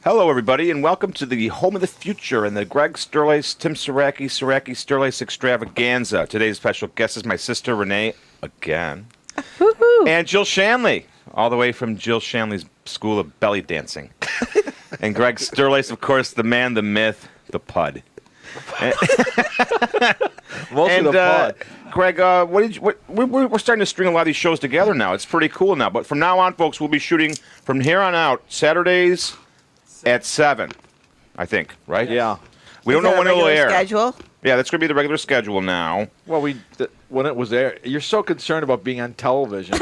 Hello, everybody, and welcome to the Home of the Future and the Greg Sterlace, Tim Saracki Sterlace Extravaganza. Today's special guest is my sister, Renee, again, and Jill Shanley, all the way from Jill Shanley's School of Belly Dancing. And Greg Sterlace, of course, the man, the myth, the pud. Mostly the pud. Greg, we're starting to string a lot of these shows together now. It's pretty cool now. But from now on, folks, we'll be shooting from here on out Saturdays at 7, I think, right? Yeah. We don't know when it'll air. Schedule? Yeah, that's going to be the regular schedule now. Well, when it was there, you're so concerned about being on television.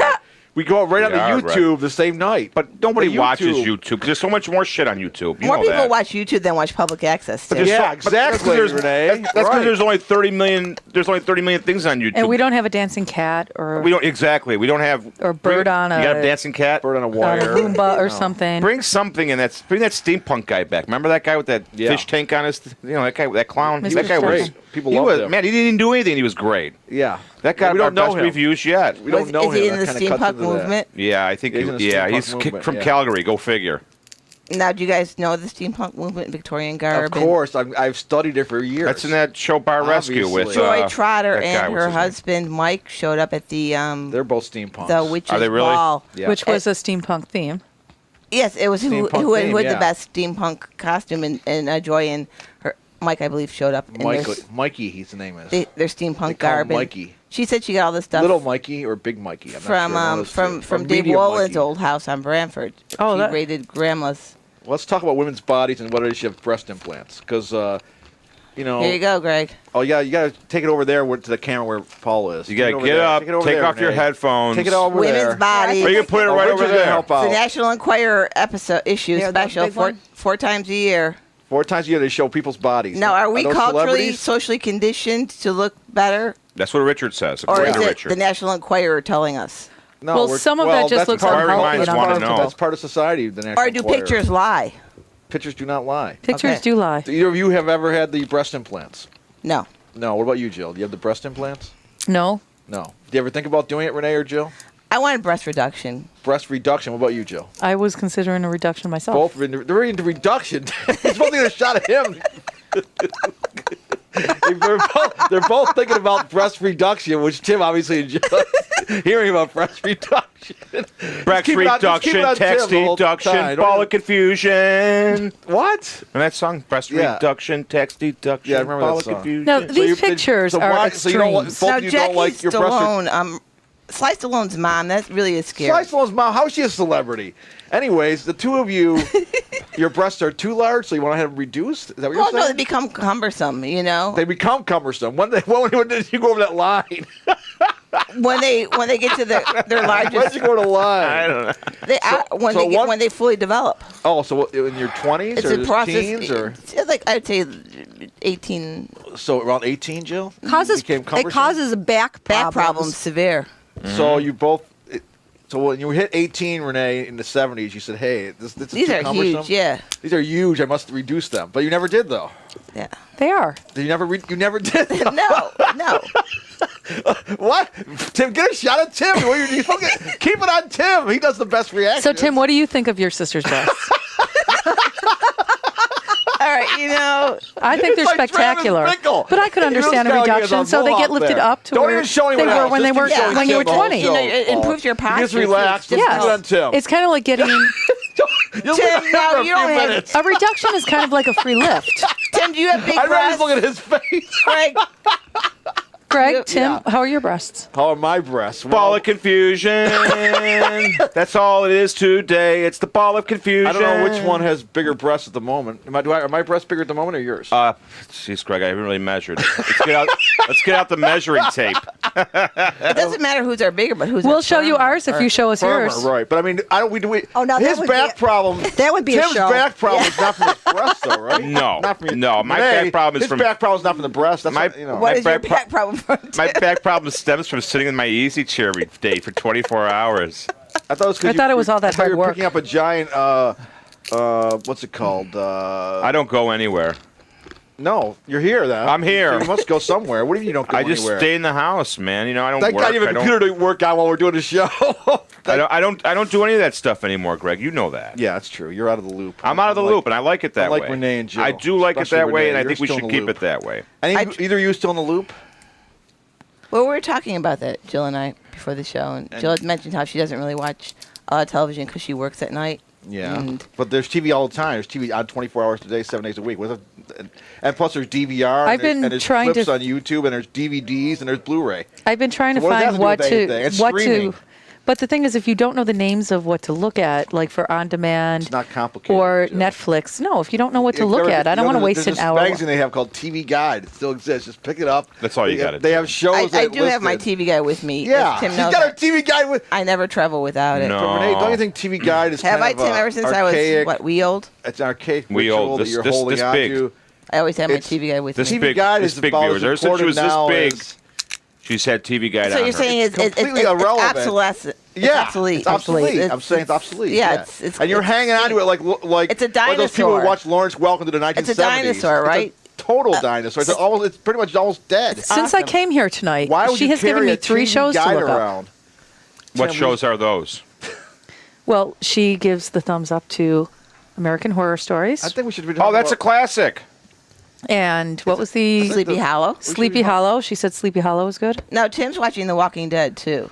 We go right on the YouTube the same night. But nobody watches YouTube because there's so much more shit on YouTube. You More know people that. watch YouTube than watch public access. Too. Yeah, exactly, Renee. That's because there's only 30 million. There's only 30 million things on YouTube. And we don't have a dancing cat or We don't exactly. We don't have or bird on a. You got a dancing cat. Bird on a on a wire. Roomba or something. Bring something in that. Bring that steampunk guy back. Remember that guy with that fish tank on his? You know that guy, that clown. Mr. That guy was Stern. People he loved was him. man. He didn't do anything. He was great. Yeah. That got we our don't know best him. reviews yet. We don't know Is he him. in the That kinda cuts steampunk into that. movement? Yeah, I think. He's in the He's steampunk from movement, yeah. Calgary. Go figure. Now, do you guys know the steampunk movement, Victorian garb? Of course. I've studied it for years. That's in that show Bar Rescue with And Joy Trotter that guy, and what's her his name? husband Mike showed up at the They're both steampunks. the witches' Are they really? ball. Yeah. Which was a steampunk theme. Yes, it was who Steampunk had theme, the yeah. best steampunk costume, and Joy and her Mike, I believe, showed up. In Mikey, his name is. their steampunk They call him garb. and Mikey. She said she got all this stuff Little Mikey or Big Mikey. I'm not sure. One of those two. from Or Dave Medium Wolin's Mikey. old house on Branford. Oh, she that- raided grandma's. Let's talk about women's bodies and whether they should have breast implants. Because, you know. Here you go, Greg. Oh, yeah, you got to take it over there to the camera where Paul is. You got to get up, take off your headphones. Take it over Women's there. bodies. Or you can put it right over Richard's gonna there. help It's out. a National Enquirer issue Yeah, that special big one? four times a year. 4 times a year they show people's bodies. Now, are we those culturally, celebrities? socially conditioned to look better? That's what Richard says. Or According is to it Richard. the National Enquirer telling us? No, Well, some of that just that's looks part of unhealthy minds and want to uncomfortable. That's part of society. The National Or do Enquirer. pictures lie? Pictures do not lie. Pictures Okay. do lie. Do either of you have ever had the breast implants? No. No. What about you, Jill? Do you have the breast implants? No. No. Do you ever think about doing it, Renee or Jill? I wanted breast reduction. Breast reduction. What about you, Jill? I was considering a reduction myself. Both they're into reduction. You're supposed to get a shot at him. they're both thinking about breast reduction, which Tim obviously enjoys hearing about breast reduction. Breast Keep it on- just keep reduction, it on Tim text the whole deduction, time. ball of confusion. What? And that song, breast Yeah. reduction, text deduction, Yeah, I remember ball that of song. confusion. Now, these pictures are why, so you don't, extremes. both Now, of you don't Jackie like your breast. Stallone, Sly Stallone's mom, that really is scary. Sly Stallone's mom. How is she a celebrity? Anyways, the two of you, your breasts are too large, so you want to have them reduced. Is that what Well, you're no, they saying? become cumbersome, you know. They become cumbersome. When did you go over that line? when they get to their When did largest, you go to the line? I don't know. when they fully develop. Oh, so in your 20s It's or a process. teens or It's like I'd say 18. so around 18, Jill? Causes Became it cumbersome? causes back Problems severe. So you both. So when you hit 18, Renee, in the 70s, you said, "Hey, this is These too are cumbersome. huge, yeah. These are huge. I must reduce them." But you never did, though. Yeah. They are. You never did. No. What? Tim, get a shot at Tim. You keep it on Tim. He does the best reaction. So, Tim, what do you think of your sister's breasts? All right, you know. I think they're It's like spectacular. Travis Bickle. But I could understand a He looks like he has reduction, a so they mohawk get lifted there. up to Don't where even show they anyone were else. when they Just were show when you were Tim. 20. You know, it improves your posture. Just relax. Just Yes. do it on Tim. It's kind of like getting You'll Tim, live no, for a you don't few have- minutes. a reduction is kind of like a free lift. Tim, do you have big I'd rather breasts? just look at his face. Greg, Greg, Tim, Yeah. how are your breasts? How are my breasts? Ball Well, of confusion. That's all it is today. It's the ball of confusion. I don't know which one has bigger breasts at the moment. Are my breasts bigger at the moment or yours? Jeez, Greg, I haven't really measured. Let's get out the measuring tape. it doesn't matter whose are bigger, but whose are We'll show you firmer. ours if you show us Firmer, yours. right? But I mean, I don't. We. Oh, no, that his would back be- problem. that would be a Tim's show. back problem is not from his breast, though, right? No. not from your, No, my Renee, back problem is his from- back problem is not from the breast. That's My- not, you know. What My is your back back problem from? My back problem stems from sitting in my easy chair every day for 24 hours. I thought it was 'cause I thought it was all that I thought hard you were work. picking up a giant. What's it called? I don't go anywhere. No, you're here then. I'm here. You must go somewhere. What if you don't go I just anywhere? stay in the house, man. I don't Thank work. God you have a computer to work out while we're doing the show. I don't do any of that stuff anymore, Greg. You know that. Yeah, that's true. You're out of the loop. I'm out of the loop, and I like it that way. Unlike Renee and Jill. I do like it Especially that way, and Renee, I think we you're should still in keep the it that way. Either of you still in the loop? Well, we were talking about that, Jill and I, before the show, and Jill had mentioned how she doesn't really watch television because she works at night. Yeah, And but there's TV all the time. There's TV on 24 hours a day, 7 days a week. And plus there's DVR. I've been and there's trying clips to- on YouTube, and there's DVDs, and there's Blu-ray. I've been trying So to what does that find have what to do with anything? It's streaming. But the thing is, if you don't know the names of what to look at, like for on demand It's not complicated. or Jill. Netflix, no, if you don't know what to If look there- at, I don't want to there's waste an this hour. magazine they have called TV Guide. It still exists. Just pick it up. That's all you gotta They do. have shows. I that do have my listed. TV guide with me. Yeah, as Tim she's knows got her that. TV Guide with. I never travel without it. No. But Renee, don't you think TV Guide is Have I, kind of Tim, ever since I archaic? was, wee old? It's an archaic We ritual old. that This- you're this- holding this on big. to. I always have my It's- TV guide with This me. TV big, Guide this is big about viewers. as Ever since she important was this now big, as- she's had TV Guide So on you're her. saying it's completely it's irrelevant. obsolescent. It's Yeah, obsolete. it's obsolete. It's- I'm saying it's obsolete. Yeah, it's and you're hanging on to it like It's a like those people who dinosaur. watch Lawrence Welcome to the 1970s. It's a dinosaur, right? It's a total dinosaur. It's pretty much almost dead. Since I came here tonight, Why would she you has given carry me a 3 TV shows to Guide look up. around? What Tim, shows are those? Well, she gives the thumbs up to American Horror Stories. I think we should be talking Oh, that's a about, classic. And what was the Sleepy Hollow. Sleepy Hollow? She said Sleepy Hollow was good. Now Tim's watching The Walking Dead too.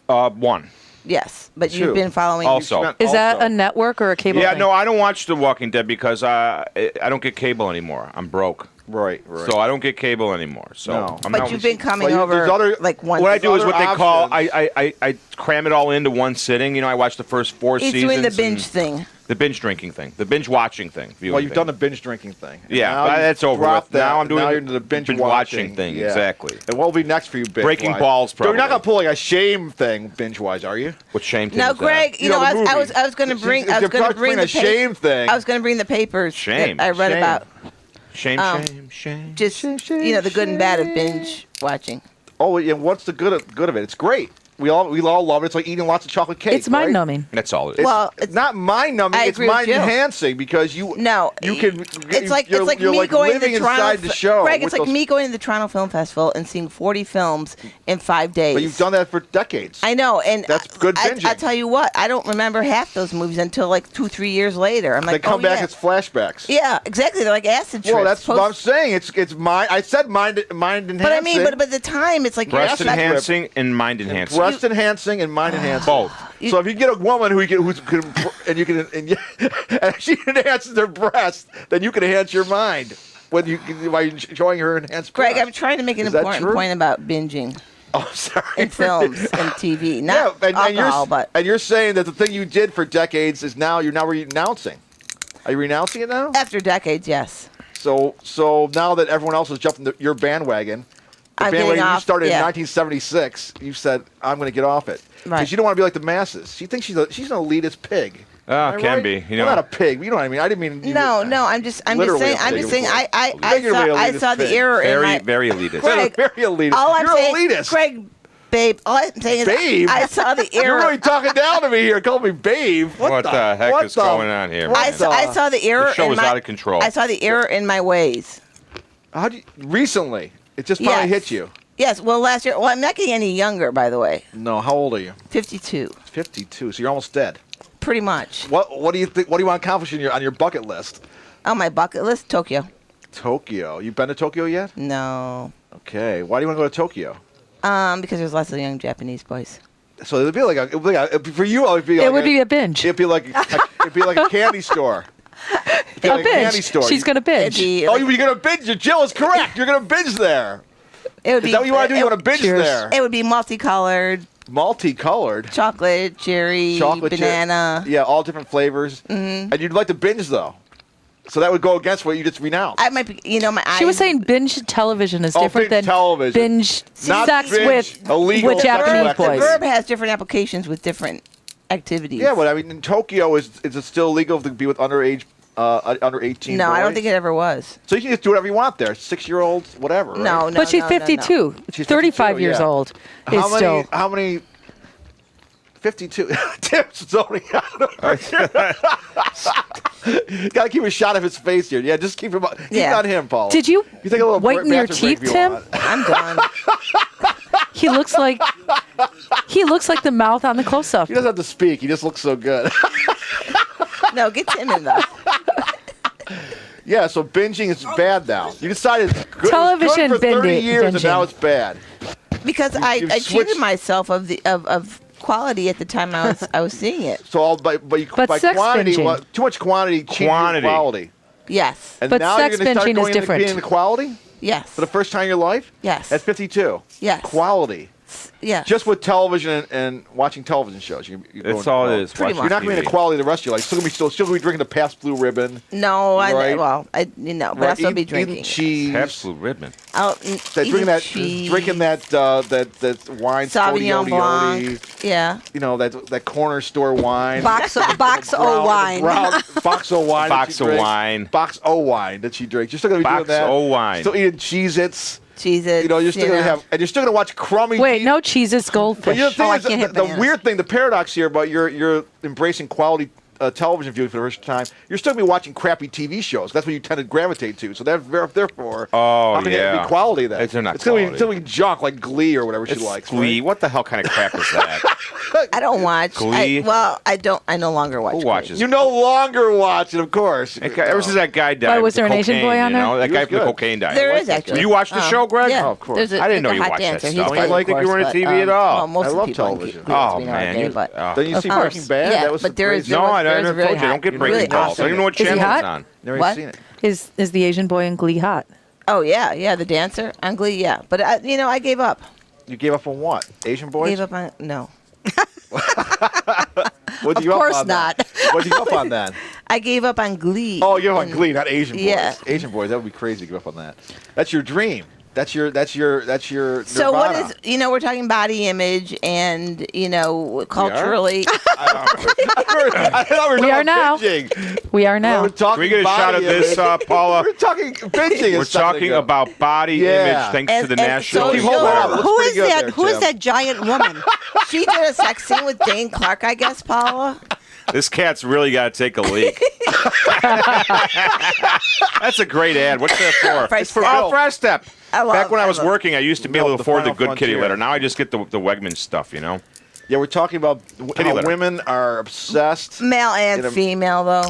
One. Yes, but Two. you've been following. Also. Is that Also. a network or a cable? Yeah, thing? no, I don't watch The Walking Dead because I don't get cable anymore. I'm broke. right. So I don't get cable anymore. So No. I'm But not you've been coming Well, over there's other- like once. What I do is other what they call options. I cram it all into one sitting. I watch the first 4 He's seasons. doing the and binge thing. The binge drinking thing. The binge watching thing. Well, you've done the binge drinking thing. And Yeah, now but you've that's over dropped with. Now that, I'm doing now the you're into the binge binge watching watching thing, Yeah. exactly. And what will be next for you, binge Breaking wise? balls, You're not probably. gonna pull like a shame thing, binge wise, are you? What shame thing Now, is that? Greg, you know, the I movie. was going to bring. It's I was going to between bring the a shame thing. I was going to bring the papers Shame. that I read Shame. about Shame, um, shame. just the good and bad of binge watching. Oh, yeah. What's the good of it? It's great. We all love it. It's like eating lots of chocolate cake. It's mind right? numbing. That's all it is. Well, It's not mind numbing. I It's agree with mind Jill. enhancing because you No, you can. It's like you're, it's like you're me like going to living the Toronto. inside the show. Greg, with it's like those- me going to the Toronto Film Festival and seeing 40 films in 5 days. But you've done that for decades. I know, and That's good binging. I tell you what, I don't remember half those movies until like 2-3 years later. I'm They like, come oh, back yeah. as flashbacks. Yeah, exactly. They're like acid trips. Well, that's what I'm Post- saying. It's mind. I said mind enhancing. But I mean, but the time, it's like Breast you're not- enhancing and mind enhancing. breast enhancing and mind enhancing. Both. So if you get a woman and and she enhances her breast, then you can enhance your mind when you by enjoying her enhanced Greg, breast. I'm trying to make an Is that important true? point about binging Oh, sorry. in films and TV, not and alcohol, but you're saying that the thing you did for decades is now you're now renouncing. Are you renouncing it now? after decades, yes. So now that everyone else has jumped into your bandwagon, the I'm bandwagon getting you off, started yeah. in 1976, you said I'm going to get off it because Right. you don't want to be like the masses. She thinks she's an elitist pig. Oh, Am I can right? be. Well, not a pig. But you know what I mean. I didn't mean. No, I'm just Literally saying. a I'm pig, just of saying. course. I Figuratively elitist saw the pig. error in Very, my. very elitist. Greg, Very elitist. All I'm You're saying, elitist. Greg, babe. All I'm saying is, Babe? I saw the You're error. really talking down to me here. Call me babe. What the heck what is going on here, what I man? saw, I saw the error. The show in is my, out of control. I saw the error in my ways. How do you, recently? It just finally Yes. hit you. Yes. Well, last year. Well, I'm not getting any younger, by the way. No. How old are you? 52, 52. So you're almost dead. pretty much. What do you think? What do you want to accomplish on your bucket list? On my bucket list, Tokyo. Tokyo. You been to Tokyo yet? No. Okay. Why do you want to go to Tokyo? Because there's lots of young Japanese boys. So it'd be like for you. It'd be like It would be a binge. It'd be like a candy store. It'd be A like a candy binge. store. She's going to It'd binge. be Oh, like- you're gonna binge. Jill is correct. You're gonna binge there. it would Is be, that what you want to do? You want to binge Cheers. there? It would be multicolored, Multicolored. chocolate, cherry, Chocolate chip- banana. Yeah, all different flavors. Mm-hmm. And you'd like to binge though. So that would go against what you just renounced. I might be, my eyes. She was saying binge television is Oh, different binge than television. binge Not sex binge with illegal with sexual Japanese activity. the boys. verb has different applications with different activities. Yeah, but I mean, in Tokyo, is it still legal to be with underage, under 18? No, I don't boys? think it ever was. So you can just do whatever you want there. 6-year-olds, whatever. Right? No, no. But she's no, 52. No. She's 35 52, years yeah. old is still. How many 52. Tim's zoning out. Got to keep a shot of his face here. Yeah, just keep him on him, Paul. Did you take a little whiten your bathroom break teeth, if you Tim? want. I'm done. He looks like the mouth on the close-up. He doesn't have to speak. He just looks so good. No, get Tim in though. Yeah, so binging is bad now. You decided it's good, Television it was good for 30 years, and binging. now it's bad. Because I switched- cheated myself of quality at the time I was seeing it. So, by sex quantity, binging. too much quantity changes Quantity. quality. Yes. And But now sex you're going to start binging is going into different. being the quality Yes. for the first time in your life? Yes. At 52. Yes. Quality. Yes. Just with television and watching television shows. That's all it is. Pretty Watch much. You're not going to be in TV. the quality the rest of your life. Still going to be drinking the Pabst Blue Ribbon. No, Right. but I'll still be Eating drinking. cheese. Pabst Blue Ribbon. Drinking that wine, Sauvignon Spolioti, Blanc. Yeah. you know, that corner store wine. Box O wine. Box O wine. Box of wine. Box O wine that she drinks. You're still going to be doing Box that. O wine. Still eating Cheez-Its. Jesus. You know, you're still going to have, and you're still going to watch crummy. Wait, no cheeses, But goldfish. you know, the thing I is, can't have the bananas. weird thing, the paradox here about you're embracing quality television viewing for the first time, you're still going to be watching crappy TV shows. That's what you tend to gravitate to. So therefore, Oh, how can it yeah. be quality then? It's not going quality. to be junk like Glee or whatever she It's likes. Glee. Right? What the hell kind of crap is that? I don't watch. Glee? I don't. I no longer watch. Who Glee. watches? You no longer watch it, of course. Ever since that guy died. Why, was with the there an Asian cocaine, boy on you know? there? That He guy was from the good. cocaine died. There is actually. You watched the show, Greg? Yeah. Oh, of course. There's I didn't know the you hot watched that dancer. stuff. He's I gay, like of that you course, weren't on but, TV at all. Well, most I of the love people in television. Cleveland Oh, are man, gay, you- but oh. Then you Of see course. Breaking Bad. Yeah, That was but there is- crazy. No, I There's a never really told you. I don't hot- get really breaking calls. I awesome- don't even know what Is he channel hot? it's on. Never What? seen it. Is the Asian boy in Glee hot? Oh yeah, the dancer on Glee, yeah. But I gave up. You gave up on what? Asian boys? Gave up on no. What'd Of you up course on then? not. What'd you up on then? I gave up on Glee. Oh, you're on And- Glee, not Asian boys. Yeah. Asian boys, that would be crazy to give up on that. That's your dream. That's your So what nirvana. is we're talking body image and culturally. I thought we were We are talking now. binging. We are We're now. talking Can we get a body shot of this, image. Paula? We're talking binging. We're talking about body Yeah. image thanks And- to the and national. so Keep holding on. whatever. Looks Who pretty is good that? there, Who is Tim. that giant woman? She did a sex scene with Dane Clark, I guess, Paula. This cat's really got to take a leak. That's a great ad. What's that for? Fresh Step. Oh, Fresh Step. Back when I was love- working, I used to be Milk, able to the afford the final good kitty frontier. litter. Now I just get the Wegman stuff, you know? Yeah, we're talking about Kitty how litter. women are obsessed. Male and In a- female, though.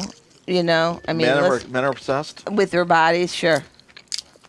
I mean, Men are obsessed, with their bodies, sure.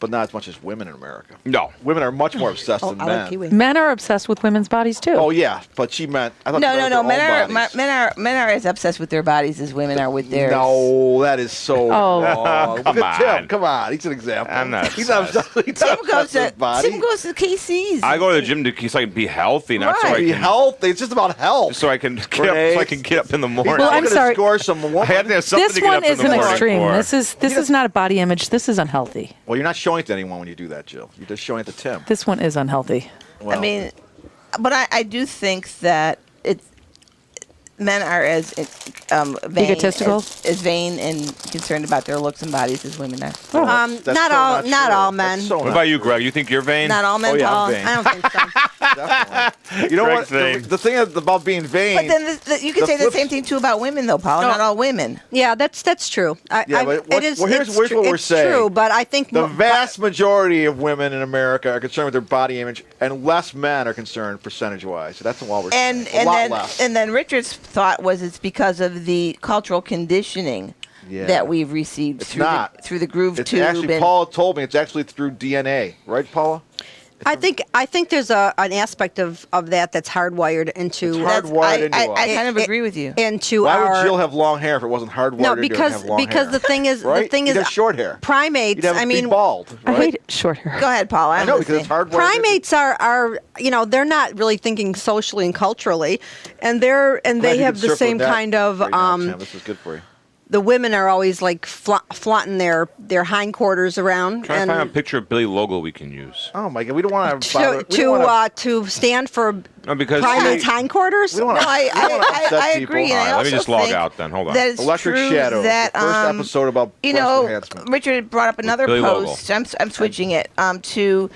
but not as much as women in America. No. Women are much more obsessed Oh, than I men. like kiwi. Men are obsessed with women's bodies too. Oh yeah, but she meant. I thought she meant No. with their own bodies. Men are as obsessed with their bodies as women are with theirs. No, that is so Oh. wrong. Come Look at Tim. on. Come on, he's an example. I'm not He's not obsessed. obsessed. He's Tim not goes obsessed with to his body. Tim goes to KC's. I go to the gym to so I can be healthy, not so I Right. Be can healthy. It's just about health. so I can get up, Renee. so I can get up in the He's morning. not I'm gonna sorry. Score some woman. I had to have something This to get one up in is the an morning extreme. for. This is not a body image. This is unhealthy. Well, you're not showing it to anyone when you do that, Jill. You're just showing it to Tim. This one is unhealthy. Well, I mean, but I do think that men are as vain, Egotistical? as vain and concerned about their looks and bodies as women are. that's Not so all. Not true. all men. That's so What not about you, true. Greg? You think you're vain? Not all men, Oh, yeah, I'm Paul. vain. I don't think so. Definitely. You know Greg's what? vain. The thing about being vain. But then you can The say the flip- same thing too about women, though, Paul. No. Not all women. Yeah, that's true. Yeah, but it is. here's it's what true. we're It's saying. true, but I think The mo- vast majority of women in America are concerned with their body image, and less men are concerned percentage-wise. So that's all we're saying. And A lot less. then Richard's thought was it's because of the cultural conditioning Yeah. that we've received It's through not. through the groove It's tube. actually, and, Paula told me it's actually through DNA, right, Paula? I think there's an aspect of that that's hardwired into It's that's- hardwired into I us. kind of agree with you. into Why our. would Jill have long hair if it wasn't hardwired no, into her to because have long because hair? the thing is right? the thing You'd is have short hair. primates. You'd have I be mean, bald. I Right? hate short hair. Go ahead, Paul. I know because it's hardwired. primates are they're not really thinking socially and culturally, and they have the same kind of Right now, Tim. This is good for you. the women are always like flaunting their hindquarters around Trying to and find a picture of Billy Logo we can use. Oh my God, we don't want to to stand for No, because primates hindquarters. We don't wanna- No, we don't wanna upset I people. agree. And All I right, let me also just log think out then. Hold on. that it's Electric true Shadow, that, the first episode about you breast know, enhancement. Richard brought up another Billy Logo. post. I'm switching it to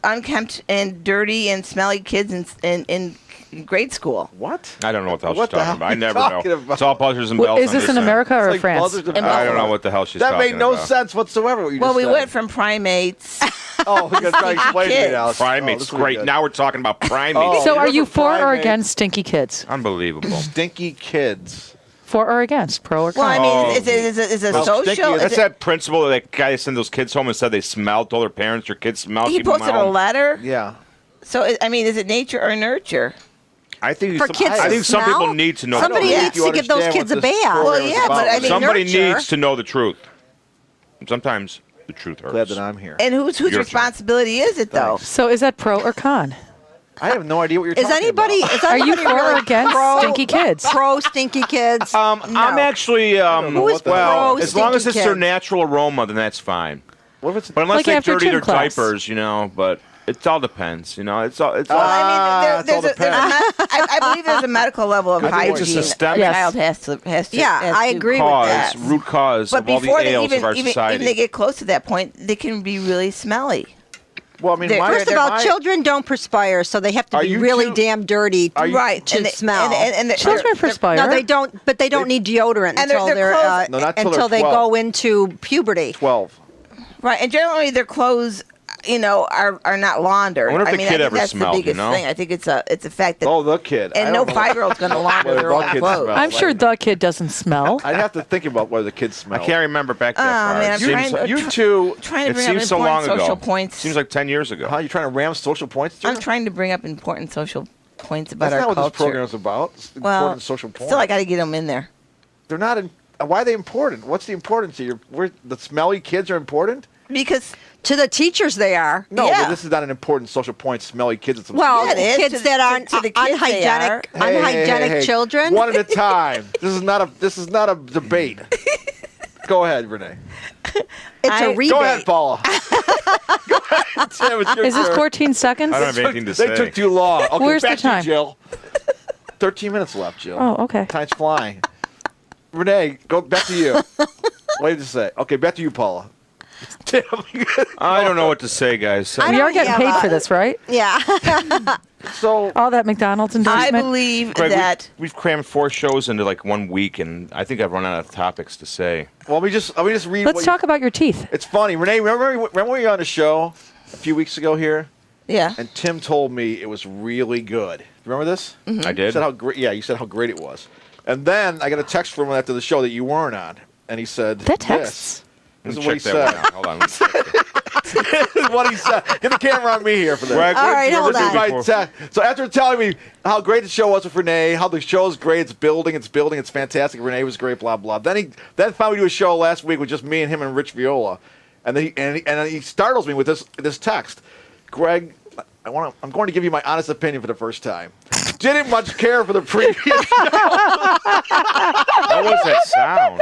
unkempt and dirty and smelly kids in grade school. What? I don't know what the hell What she's the talking hell about. are I you never talking know. about? It's all buzzers and bells. Is this in understand. America or It's like France? buzzards and In I don't know Buffalo. what the hell she's That talking made no about. sense whatsoever. What you Well, just we said. went from primates. Oh, we're gonna try to explain to me Kids. now. Primates, this will be great. good. Now we're talking about primates. Oh. So you are went you from for or primates- against stinky kids? Unbelievable. Stinky kids. For or against? Pro or Well, con? I mean, Oh. it's a Well, stinky social. is- That's Is it, that principle that that guy sent those kids home and said they smelled, told their parents their kids smelled. he keep 'em posted a home. letter. Yeah. So I mean, is it nature or nurture? I think For kids I to think some smell? people need to know. Somebody the truth. needs You to give those understand kids a what this bath. program Well, is yeah, about. but I mean, Somebody nurture. needs to know the truth. Sometimes the truth hurts. Glad that I'm here. And whose Your turn. responsibility is it though? So is that pro or con? I have no idea what you're Is talking anybody? about. Is Are you anybody for or really against pro- stinky kids? Pro stinky kids. I'm actually Who is well, pro as long as stinky it's their kids? natural aroma, then that's fine. What if it's But unless Like they after dirty gym their class. diapers, but it all depends. It's all. Well, I mean, it's all there's I believe there's a medical level of I think it's a hygiene. systemic- A child has to. Yeah, has I to agree with cause, that. root cause But of all the before they ails even of our even society. they get close to that point, they can be really smelly. well, I mean, They're- my, First of all, my- children don't perspire, so they have to Are be you really two- damn dirty Are you- Right. to and they- smell. And they're- Children they're- perspire. No, they don't. But they don't need deodorant and until their they're clothes- No, not till until they're they 12. go into puberty. 12. Right, and generally their clothes, are not laundered. I wonder if the mean, kid I think ever that's smelled, the biggest thing. I think it's a fact that Oh, the kid. I and no don't know. 5-year-old's going to launder Well, their the own kid clothes. smells. I'm sure the kid doesn't smell. I'd have to think about whether the kids smell. I can't remember back that far. man, It I'm seems trying like- to- You two. Trying to It bring up seems so long important social ago. points. Seems like 10 years ago. How you trying to ram social points? I'm Jim? trying to bring up important social points about That's our not what culture. this program is about. It's well, important social points. still, I got to get them in there. They're not. Why are they important? What's the importance here? The smelly kids are important? Because To the teachers, they are. No, Yeah. but this is not an important social point. Smelly kids. It's Well, Yeah, it is. kids To the- that aren't to the kids they unhygienic, are. unhygienic children. One at a time. This is not a debate. Go ahead, Renee. It's I- a rebate. Go ahead, Paula. Go ahead, Tim. It's your Is this turn. 14 seconds? I don't have anything to They say. took too long. Okay, Where's the back to you, time? Jill. 13 minutes left, Jill. Oh, okay. Time's flying. Renee, go back to you. What did you say? Okay, back to you, Paula. Tim, I don't know what to say, guys. I We don't are getting have paid a- for this, right? Yeah. so All that McDonald's I endorsement? believe Greg, that we've crammed 4 shows into like 1 week, and I think I've run out of topics to say. well, let me just read. Let's what talk about your teeth. It's funny, Renee. Remember when we were on the show a few weeks ago here, yeah. and Tim told me it was really good. Remember this? I You did. said how great. Yeah, you said how great it was. And then I got a text from him after the show that you weren't on, and he said, That texts? This Let is me what he check that said. one out. Hold on. Let me check it. This is what he said. Get the camera on me here for this. Greg, All right, you hold ever on. do My before- so after telling me how great the show was with Renee, how the show is great, it's building, it's fantastic. Renee was great, blah blah. Then finally do a show last week with just me and him and Rich Viola, and then he startles me with this text, Greg. I'm going to give you my honest opinion for the first time. Didn't much care for the previous. How was that sound?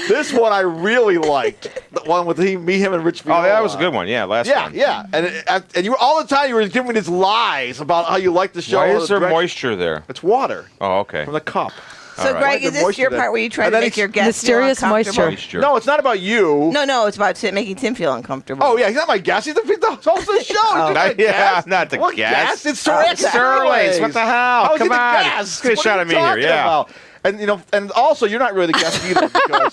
This one I really liked. The one with me, him, and Rich Viola. Oh, that was a good one. Yeah, last Yeah, one. yeah, and you were all the time you were giving me these lies about how you like the show. Why and is the there direction. moisture there? It's water Oh, okay. from the cup. So, All right. Greg, Like is the this moisture your there. part where you try And to then make he- your guests feel Mysterious uncomfortable? moisture. Moisture. No, it's not about you. No, it's about making Tim feel uncomfortable. Oh yeah, he's not my guest. He's the host of the show. He's not my Yeah, guest. not the What guest. It's Saracki Sterlace, what the hell? How is he Come the on. guest? Get a What shot are at you me here, talking yeah. about? And also you're not really the guest either because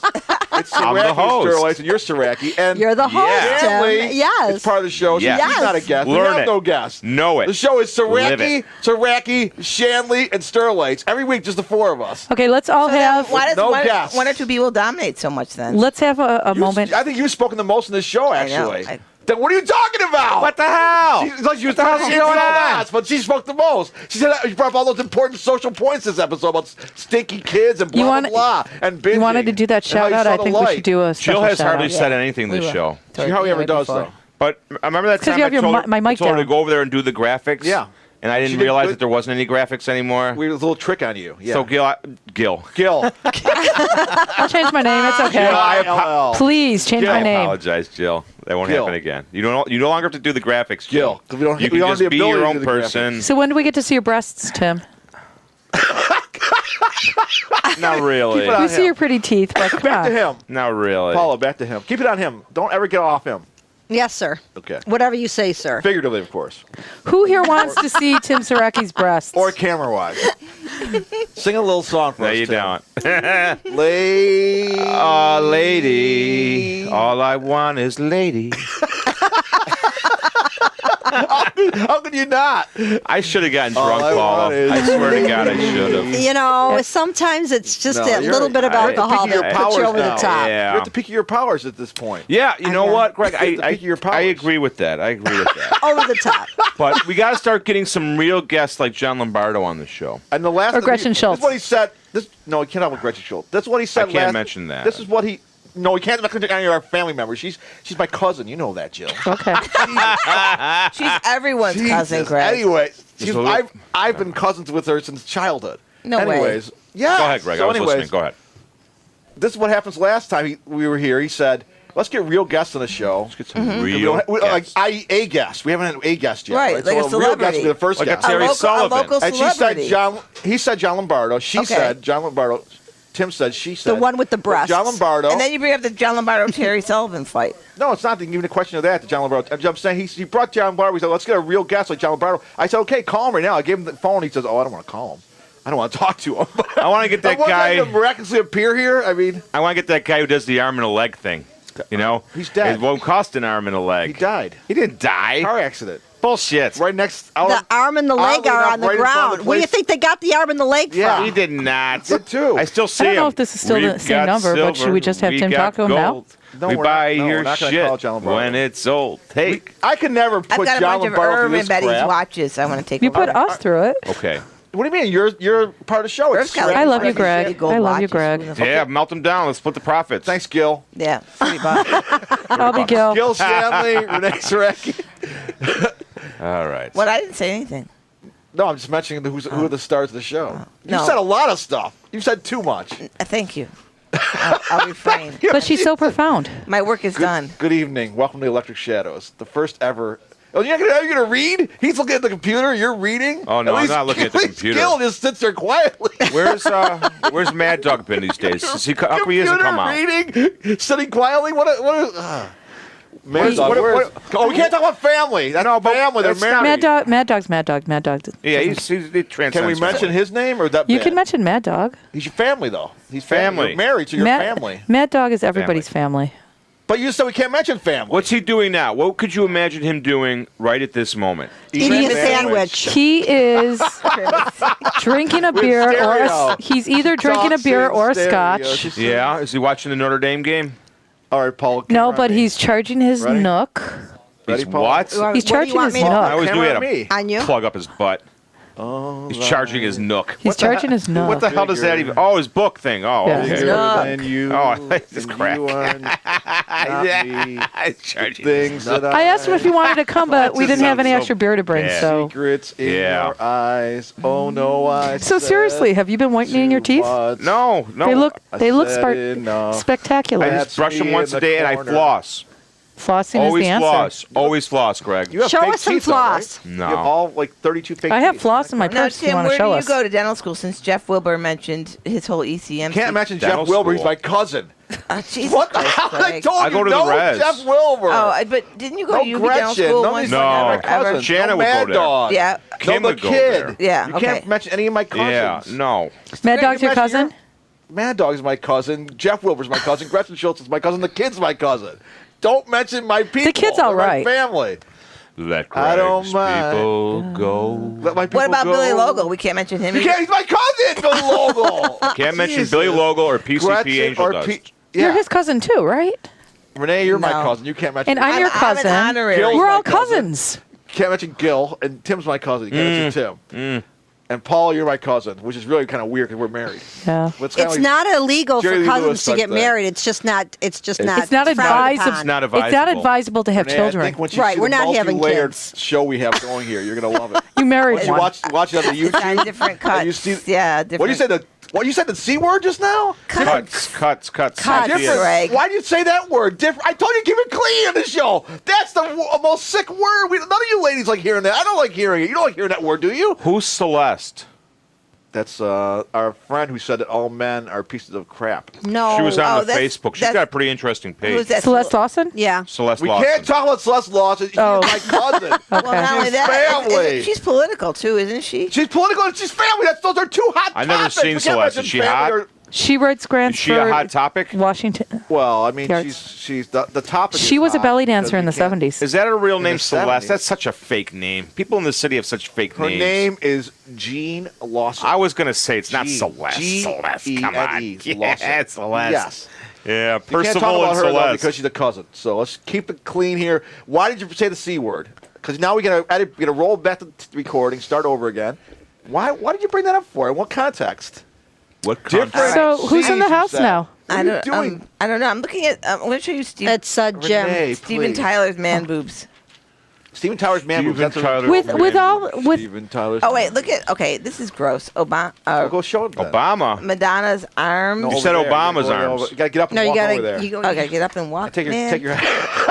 it's I'm the Saracki host. Sterlace and you're Saracki and You're the host, Yeah. Tim. Stanley Yes. is part of the show. So Yes. he's not a guest. Learn we have it. no guest. Know it. The show is Live Saracki, Shanley, and Sterlace. Every week, just the 4 of us. Okay, let's all So then have why does no one, guests. one or two people dominate so much then? let's have a moment. I think you've spoken the most in this show, I know. actually. Then what are you talking about? What the hell? She's like she was What the hell's talking going on? last, but she spoke the most. She said you brought up all those important social points this episode about stinky kids and blah You wanna- blah blah and binging. You wanted to do that and how shout you out? saw I the think we light. should do a special Jill has shout hardly out. said anything We this will. show. She hardly ever Right does before. though. But I remember that 'Cause time you I have your told, mi- my I mic told her to down. go over there and do the graphics. Yeah. And I She didn't did realize good. that there wasn't any graphics anymore. We had a little trick on you. Yeah. So Gil. Gil. I'll change my name. It's okay. G-I-L-L. Please change Gil. my I name. apologize, Jill. That won't Gil. happen again. You no longer have to do the graphics, Gil. Jill. 'Cause we don't- You we can don't just have the be your ability to own do the person. So when do we get to see your breasts, Tim? Not really. Keep it on We see him. your pretty teeth, but come Back to on. him. Not really. Paula, back to him. Keep it on him. Don't ever get off him. Yes, sir. Okay. Whatever you say, sir. Figuratively, of course. Who here wants to see Tim Saracki's breasts? Or camera-wise. Sing a little song for No, us, you Tim. don't. Lady. Oh, lady. All I want is lady. How could you not? I should have gotten All drunk, I Paula. want is I swear to God, I should have. You know, sometimes it's just No, a you're little bit of right. alcohol You're that at the peak of puts you your over the powers top. now. Yeah. You're at the peak of your powers at this point. Yeah, you know know. what, Greg? At the peak of your I powers. agree with that. I agree with that. Over the top. But we got to start getting some real guests like John Lombardo on the show. And the last Or Gretchen Schultz. This is what he said. No, he cannot with Gretchen Schultz. That's what he said I can't last. mention that. This is what he. No, we can't mention any of our family members. She's my cousin. You know that, Jill. Okay. She's everyone's cousin, Jesus. Greg. Anyway, Just a little- I've been cousins with her since childhood. No way. Anyways, yeah. Go ahead, Greg. So I was anyways, listening. Go ahead. This is what happens last time we were here. He said, "Let's get real guests on the show." Let's get some We real don't like guests. a guest. We haven't had a guest yet. Right, like a so real guest celebrity. will be the first Like a guest. Terry Sullivan. A local And she said celebrity. John. He said John Lombardo. She Okay. said John Lombardo. Tim said. She said The one with the breasts. John Lombardo. And then you bring up the John Lombardo Terry Sullivan fight. No, it's not even a question of that. To John Lombardo. I'm saying he brought John Lombardo. He said, "Let's get a real guest like John Lombardo." I said, "Okay, call him right now." I gave him the phone. He says, "Oh, I don't want to call him. I don't want to talk to him." I want to get that Wasn't guy. going to miraculously appear here. I mean, I want to get that guy who does the arm and a leg thing. You know, He's dead. It won't cost an arm and a leg. he died. He didn't die. Car accident. Bullshit. Right next. The arm and the leg oddly are enough, on the right in front of ground. the Where do you place- think they got the arm and the leg Yeah. from? He did not. Did too. I still see I don't him. know if this is still We've the same got number, but should we just have we Tim got talk to him now? gold. No, we we're buy not- no, your we're not gonna shit call John Lombardo. when it's old. Take. I could never I've put got a John bunch of Lombardo through Irv this and Betty's crap. watches I want to take You put over. us through it. Okay. What do you mean? You're part of the show. Irv's got I love you, like Greg. shitty gold I love you, watches. Greg. Who the fuck- Yeah, melt them down. Let's split the profits. Thanks, Gil. Yeah, $30. I'll be Gil. Gil Stanley, Renee Saracki. All right. What? I didn't say anything. No, I'm just mentioning who are the stars of the show. No. You said a lot of stuff. You said too much. Thank you. I'll refrain. But she's so profound. My work is done. Good evening. Welcome to Electric Shadows, the first ever. Oh, you're gonna read? He's looking at the computer. You're reading. Oh, no, I'm not looking at the least computer. Gil just sits there quietly. Where's Mad Dog been these days? Is he up? He hasn't come out. reading, sitting quietly. Mad Dog. what- where- oh, we can't talk about family. That's No, but family. They're that's not- married. Mad Dog. Yeah, he transcends. Can we mention his name or that? You bad? can mention Mad Dog. He's your family though. He's Family. You're married, so you're family. Mad Dog is everybody's family. But you said we can't mention family. What's he doing now? What could you imagine him doing right at this moment? Eating a sandwich. He is drinking a beer or stereo. he's either drinking a Talks beer in or a stereo. scotch. She's- Yeah, is he watching the Notre Dame game? All right, Paul. No, camera but on me. he's charging his Ready? nook. Ready, He's Paul? what? What He's do you charging want his me to- nook. I always knew he Camera had on me. On you? plug up his butt. Oh, He's charging his nook. He's charging his nook. What the hell does that even? Oh, his book thing. Oh, Yeah. okay. His nook. Than you, Oh, this and crack. you are not me. He's charging his Things nook. that I asked him if he wanted to come, but we just didn't have sounds any so extra beer to bring, bad. so. Secrets in Yeah. your eyes. Oh no, I. So said seriously, have you been whitening your teeth? too much. No. They look I spectacular. said enough. I Spectacular. That's just brush them me once in a the day and I corner. floss. Flossing is Always the answer. floss. Always floss, Greg. You have Show fake us some teeth, though, right? floss. No. You have all like 32 fake I have teeth. floss in my Now, purse if you Tim, want to where show do you us. go to dental school since Jeff Wilbur mentioned his whole ECM? Can't mention Dental Jeff Wilbur. He's school. my cousin. Jesus What the Christ, hell? I Greg. told I you go to the no res. Jeff Wilbur. But didn't you go no to UB dental Gretchen. school No, once? these No. are my Ever? cousins. Shannon no would go Mad there. Dog. Yeah. Kim no, would the go kid. there. Yeah, You okay. can't mention any of my cousins. Yeah, no. Mad Dog's you your mention cousin? Mad Dog is my cousin. Jeff Wilbur's my cousin. Gretchen Schultz is my cousin. The kid's my cousin. Don't mention my people. kid's all They're my right. family. Let I don't Greg's mind. people go. Let my people What about go. Billy Logo? We can't mention him. You either. can't. He's my cousin. Billy Logo. Can't mention Jesus. Billy Logo or PCP Gretchen Angel or Dust. Yeah. You're his cousin too, right? Renee, you're my No. cousin. You can't mention. And I'm your I'm cousin. an honorary. Gil's We're my all cousin. cousins. Can't mention Gil, and Tim's my cousin. You can't mention Tim. And Paul, you're my cousin, which is really kind of weird because we're married. Yeah. But kinda It's like not illegal Jerry for Lee cousins Lewis to type get thing. married. It's just not. It's just not. It's not frowned advisable. upon. It's not It's not advisable. advisable to have Renee, I children. think once you Right, see we're the not having multi-layered kids. show we have going here, you're gonna love it. You married Once you one. watch it on the It's on YouTube. different and you cuts. see, Yeah, different. what you said? What you said? The C word just now? Cuts. Cuts, Different. Greg. Why do you say that word? Different. I told you to keep it clean on the show. That's the most sick word. None of you ladies like hearing that. I don't like hearing it. You don't like hearing that word, do you? Who's Celeste? That's our friend who said that all men are pieces of crap. No. She was on the that's- Facebook. She's that's- got a pretty interesting page. Who's that? Celeste Lawson? Yeah. Celeste We Lawson. can't talk about Celeste Lawson. She's Oh. my cousin. Well, not only She's that, family. she's political too, isn't she? She's political and she's family. Those are two hot I've never topics. seen We can't Celeste. mention Is she family hot? or- She writes grants Is she for a hot topic? Washington. Well, I mean, Yards. she's the topic. She is was a hot belly because dancer in we the can't- 70s. Is that a real In name, the Celeste? 70s. That's such a fake name. People in the city have such fake Her names. name is Jean Lawson. I was going to say it's not Jean. Celeste. Celeste, G-E-N-E, come on. Yeah, Lawson. it's Celeste. Yes. Yeah, You can't talk Percival about and her though Celeste. because she's a cousin. So let's keep it clean here. Why did you say the C word? Because now we're gonna roll back to the recording, start over again. Why did you bring that up for? In what context? What Different. context? So who's in the C's, you house said. now? What are you doing? I don't know. I'm looking at. I'm going to show you Steve. It's Jim. Renee, Steven please. Tyler's man boobs. Steven Tyler's man boobs. Steven That's Tyler. With Steven Tyler's. Oh wait, look at. Okay, this is gross. Obama. Well, go show it. then. Obama. Madonna's arms. No, You over said there. Obama's Go over- arms. You gotta get up and No, you walk gotta. over there. You go. Oh, I gotta get up and walk. Take your man. take your.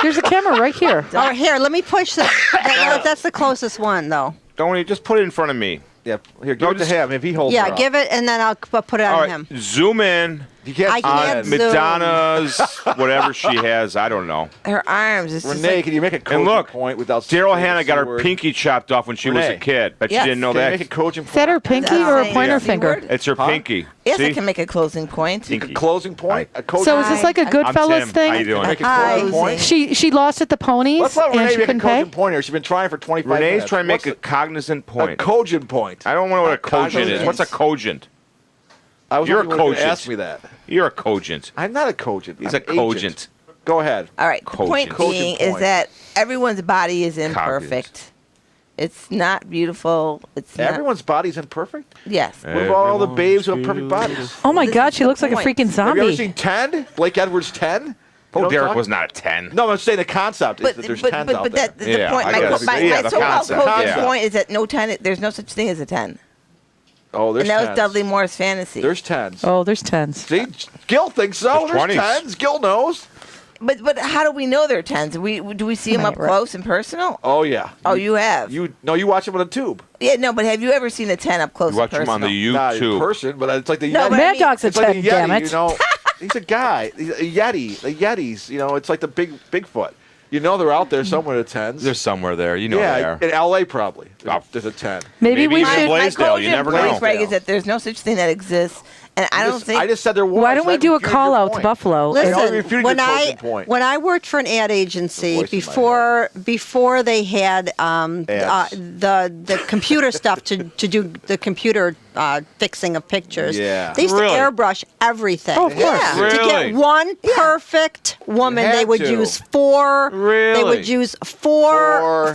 There's a camera right here. Oh, here. Let me push that. That's the closest one, though. Don't you just put it in front of me? Yeah, here, give No, it to just- him if he holds Yeah, it up. give it, and then I'll put it All on right, him. zoom in You can't I see can't it. zoom. Madonna's, whatever she has. I don't know. Her arms. It's just Renee, like, can you make a cogent And look, point without Daryl saying Hannah the got C her word? pinky chopped off when she was a Renee. kid. Bet Yes. you didn't know Can you that. make a cogent Is that her point? pinky or a Yeah. pointer Yeah. finger? It's her Huh? pinky. yes, See? I can make a closing point. Pinky. Closing point? A cogent So is this like a I'm Goodfellas Tim. thing? How you doing? Make a Hi. closing point? She lost at the ponies Let's let and Renee she make a couldn't pay. cogent point here. She's been trying for 25 Renee's minutes. trying to make What's a cognizant a point. cogent point. I don't know what a cogent is. Cognizant. What's a cogent? I was You're hoping a you were gonna cogent. ask me that. You're a cogent. I'm not a cogent. He's I'm a an agent. cogent. Go ahead. All right. The Cogent. point Cogent being point. is that everyone's body is imperfect. It's not beautiful. It's not. Everyone's body's imperfect. Yes. What about all the babes who have perfect bodies? Oh my This God, is she the looks like a point. freaking Have you ever zombie. seen 10? Blake Edwards 10? Oh, Derek was not a 10. No, I'm saying the concept is But that there's but 10s but, out but there. that the Yeah, point. I My, guess. my, Yeah, my the so-called concept, cogent yeah. point is that no 10. There's no such thing as a 10. Oh, there's And that 10s. was Dudley Moore's fantasy. There's 10s. Oh, there's tens. See, Gil thinks so. There's There's 20s. 10s. Gil knows. But how do we know they're 10s? Do we see them up Right. close and personal? Oh yeah. Oh, you have. You watch them on a tube. Yeah, no, but have you ever seen a 10 up close You watch and him personal? on the Not in YouTube. person, but it's like the No, Yeti. but I Mad mean, Dog's a It's like 10, the Yeti, damn it. you know. He's a guy. He's a Yeti. The Yetis, you know, it's like the Bigfoot. You know they're out there somewhere at 10s. They're somewhere there. You know yeah, they are. in LA probably. Oh. There's a 10. Maybe we even should. Blaisdell, you never know. Blaze Greg is that there's no such thing that exists, and I don't think. I just said there was. Why don't we That do a refuted call your out to point. Buffalo? I know Listen, you refuted when your I closing point. when I worked for an ad The agency voice in my before they had Ads. the computer stuff to do the computer fixing of pictures. Yeah. They used Really? to airbrush everything. Oh, of course. Yeah. To Really? get one perfect woman, You had they would to. use four. They Really? would use four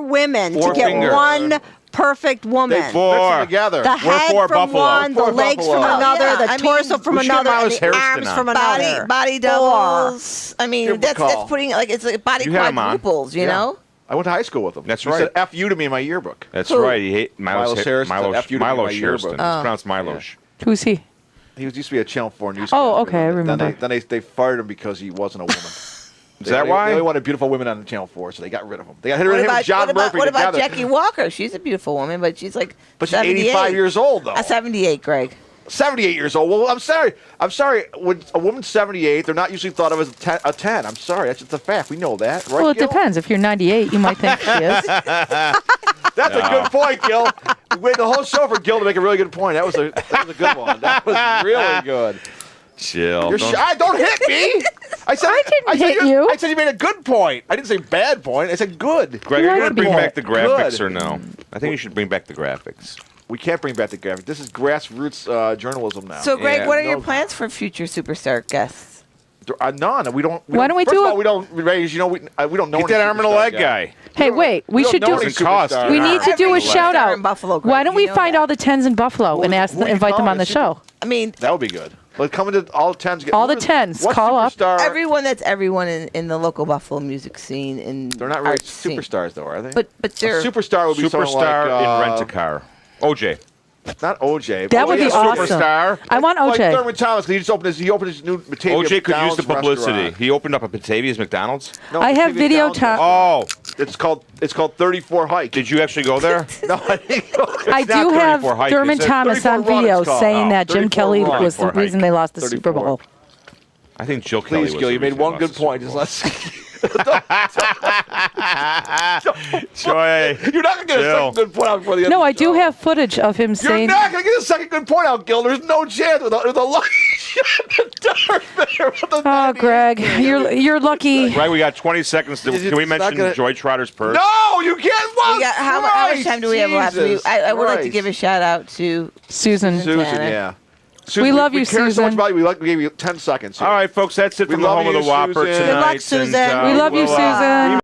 women Four to get fingers. one perfect woman. They Four. mix them together. The We're head for from Buffalo. one, the For legs Buffalo. from Oh, another, yeah, the I mean, torso from we should have another, and Miles the Harrison arms on. from another. body Four. doubles. I mean, Give 'em a that's call. putting like it's like body You had 'em on. quadruples. You Yeah. know. I went to high school with him. That's He right. said F you to me in my yearbook. That's Who? right. He hate Milos Harrison said, "F you to me, my Milos yearbook." Harrison. Oh. It's pronounced Milos. Who's he? He used to be a Channel 4 news. Oh, character. okay, I remember. Then they fired him because he wasn't a woman. Is that why? They only wanted beautiful women on Channel 4, so they got rid of him. They got rid What of him about and John Murphy what about together. Jackie Walker? She's a beautiful woman, but she's like. But she's 78. 85 years old, though. 78, Greg. 78 years old. Well, I'm sorry. When a woman's 78, they're not usually thought of as a 10. I'm sorry. That's just a fact. We know that, right, Well, it Gil? depends. If you're 98, you might think she is. That's a good point, Gil. We waited the whole show for Gil to make a really good point. That was a good one. That was really good. Chill. You're Don't- shy. Don't hit me. I said didn't said hit you. I said you made a good point. I didn't say bad point. I said good. Greg, You are you like going to to bring be back the hit. graphics Good. or no? I think you should bring back the graphics. We can't bring back the graphic. This is grassroots journalism now. So, Greg, Yeah, what are no- your plans for future superstar guests? None. We don't. Why don't we first do of a- all, we don't raise. You know, we don't know. Get any that arm and a superstar leg guys. guy. Hey, wait. We don't should know do. any Doesn't cost. superstars. We need to do a Every shout star out. in Buffalo, Greg, Why don't you we know find that. all the tens in Buffalo and who you invite them calling on the a super- show? I mean, That would be good. But coming to all 10s. All the 10s, What call up. superstar- everyone that's everyone in the local Buffalo music scene and They're not really arts scene. superstars, though, are they? But a they're superstar would be someone Superstar like, in Rent a Car. OJ. Not OJ. That would be awesome. Superstar. I want Like OJ. Thurman Thomas, 'cause he opened his new Batavia OJ could use the McDonald's publicity. restaurant. He opened up a Batavia's McDonald's. No, I have Batavia video McDonald's Oh, restaurant. It's called 34 Hike. did you actually go there? No, I didn't go there. I It's not do have 34 hike, Dermot is it? Thomas on 34 run, video it's called. saying Oh, that Jim 34 Kelly run. was the 34 reason they lost the 34. Super Bowl. I think Jill Kelly Please, was Gil, the you made reason they one lost good the point. Super Just Bowl. let's. Joy. You're not gonna get a Jill. second good point out before the end. No, of I the do show. have footage of him You're saying. not gonna get a second good point out, Gil. There's no chance with a lucky Oh, Greg, you're lucky. Right, we got 20 seconds. Can we It's not mention gonna- Joy Trotter's purse? No, you can't. Well, We got, how much time do we have left? I would like to give a shout out to Susan. Susan. Tanner. Yeah. We love you, care so much Susan. about you. We gave you 10 seconds. Here. All right, folks, that's it We from the love home of you, the Whopper Susan. tonight. Good luck, Susan. And, We love you, we'll, Susan.